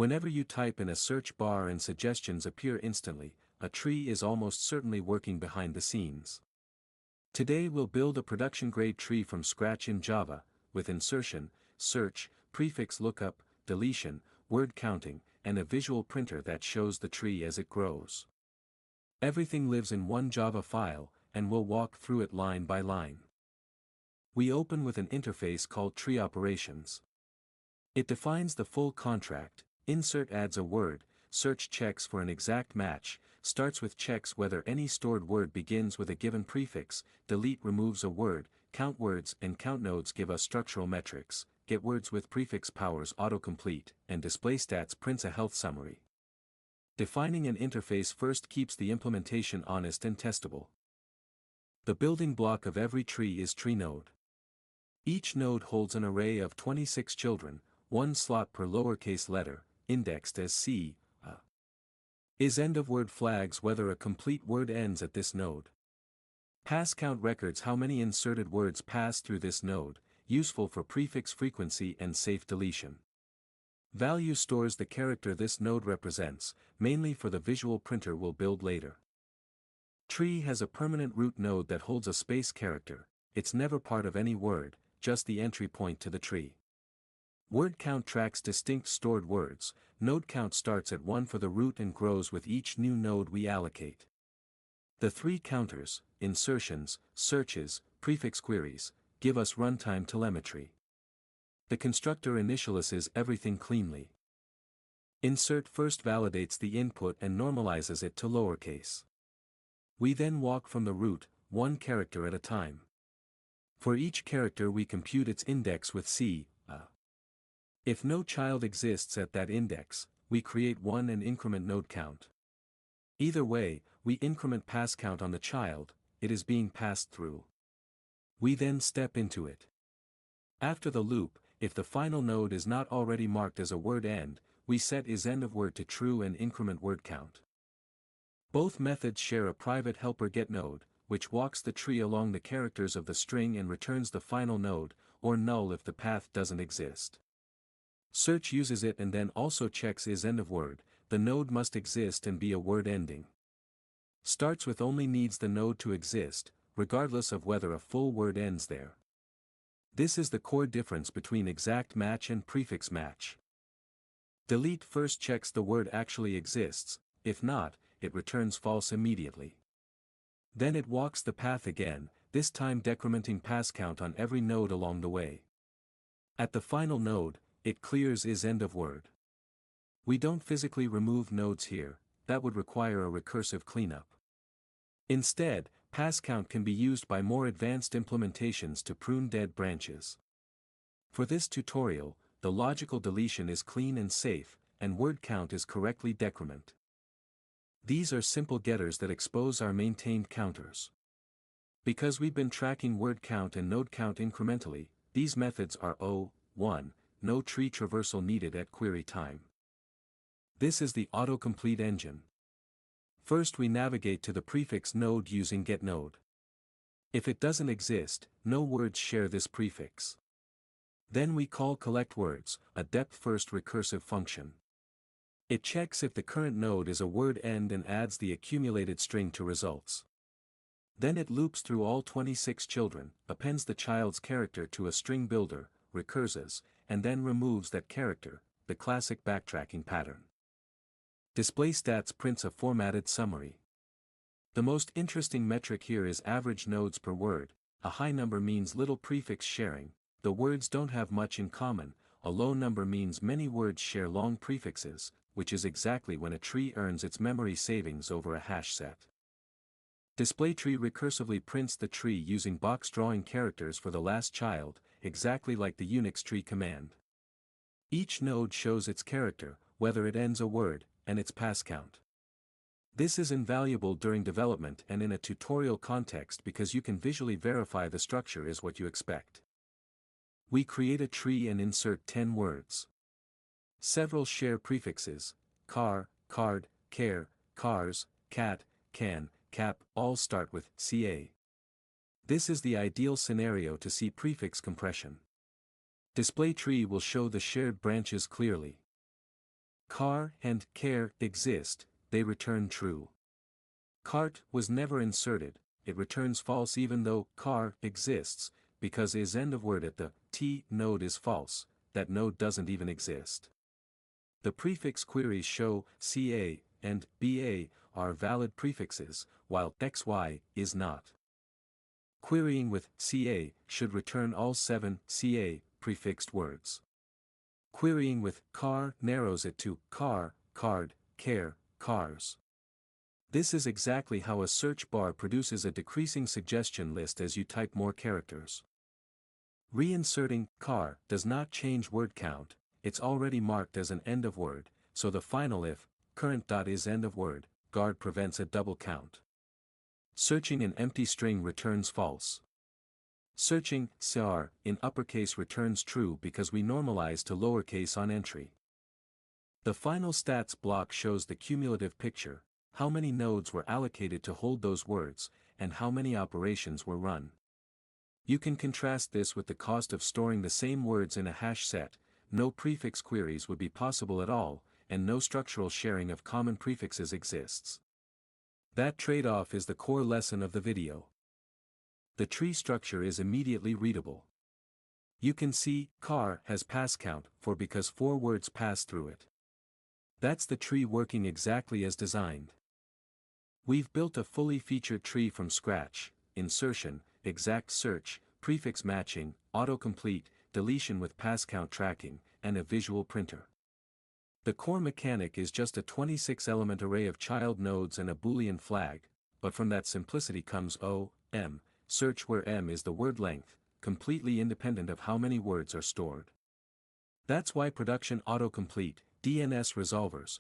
Whenever you type in a search bar and suggestions appear instantly, a tree is almost certainly working behind the scenes. Today we'll build a production-grade tree from scratch in Java, with insertion, search, prefix lookup, deletion, word counting, and a visual printer that shows the tree as it grows. Everything lives in one Java file, and we'll walk through it line by line. We open with an interface called Tree Operations. It defines the full contract. Insert adds a word, search checks for an exact match, starts with checks whether any stored word begins with a given prefix, delete removes a word, count words and count nodes give us structural metrics, get words with prefix powers autocomplete, and display stats prints a health summary. Defining an interface first keeps the implementation honest and testable. The building block of every tree is tree node. Each node holds an array of 26 children, one slot per lowercase letter, indexed as C, A. Is end of word flags whether a complete word ends at this node. Pass count records how many inserted words pass through this node, useful for prefix frequency and safe deletion. Value stores the character this node represents, mainly for the visual printer we'll build later. Tree has a permanent root node that holds a space character, it's never part of any word, just the entry point to the tree. Word count tracks distinct stored words, node count starts at 1 for the root and grows with each new node we allocate. The three counters, insertions, searches, prefix queries, give us runtime telemetry. The constructor initializes everything cleanly. Insert first validates the input and normalizes it to lowercase. We then walk from the root, one character at a time. For each character we compute its index with C, A. If no child exists at that index, we create one and increment node count. Either way, we increment pass count on the child, it is being passed through. We then step into it. After the loop, if the final node is not already marked as a word end, we set isEndOfWord to true and increment word count. Both methods share a private helper getNode, which walks the tree along the characters of the string and returns the final node, or null if the path doesn't exist. Search uses it and then also checks isEndOfWord, the node must exist and be a word ending. Starts with only needs the node to exist, regardless of whether a full word ends there. This is the core difference between exact match and prefix match. Delete first checks the word actually exists, if not, it returns false immediately. Then it walks the path again, this time decrementing pass count on every node along the way. At the final node, it clears isEndOfWord. We don't physically remove nodes here, that would require a recursive cleanup. Instead, pass count can be used by more advanced implementations to prune dead branches. For this tutorial, the logical deletion is clean and safe, and word count is correctly decrement. These are simple getters that expose our maintained counters. Because we've been tracking word count and node count incrementally, these methods are O1, no tree traversal needed at query time. This is the autocomplete engine. First we navigate to the prefix node using getNode. If it doesn't exist, no words share this prefix. Then we call collectWords, a depth-first recursive function. It checks if the current node is a word end and adds the accumulated string to results. Then it loops through all 26 children, appends the child's character to a string builder, recurses, and then removes that character, the classic backtracking pattern. Display stats prints a formatted summary. The most interesting metric here is average nodes per word. A high number means little prefix sharing, the words don't have much in common, a low number means many words share long prefixes, which is exactly when a tree earns its memory savings over a hash set. DisplayTree recursively prints the tree using box drawing characters for the last child, exactly like the Unix tree command. Each node shows its character, whether it ends a word, and its pass count. This is invaluable during development and in a tutorial context because you can visually verify the structure is what you expect. We create a tree and insert 10 words. Several share prefixes, car, card, care, cars, cat, can, cap, all start with ca. This is the ideal scenario to see prefix compression. DisplayTree will show the shared branches clearly. car and care exist, they return true. Cart was never inserted, it returns false even though car exists, because is end of word at the t node is false, that node doesn't even exist. The prefix queries show ca and ba are valid prefixes, while xy is not. Querying with ca should return all 7 ca prefixed words. Querying with car narrows it to car, card, care, cars. This is exactly how a search bar produces a decreasing suggestion list as you type more characters. Reinserting car does not change word count, it's already marked as an end of word, so the final if current dot is end of word guard prevents a double count. Searching an empty string returns false. Searching car in uppercase returns true because we normalize to lowercase on entry. The final stats block shows the cumulative picture, how many nodes were allocated to hold those words, and how many operations were run. You can contrast this with the cost of storing the same words in a hash set, no prefix queries would be possible at all, and no structural sharing of common prefixes exists. That trade-off is the core lesson of the video. The tree structure is immediately readable. You can see, car has pass count for because 4 words pass through it. That's the tree working exactly as designed. We've built a fully featured tree from scratch: insertion, exact search, prefix matching, autocomplete, deletion with pass count tracking, and a visual printer. The core mechanic is just a 26-element array of child nodes and a Boolean flag, but from that simplicity comes O-M, search where M is the word length, completely independent of how many words are stored. That's why production autocomplete, DNS resolvers,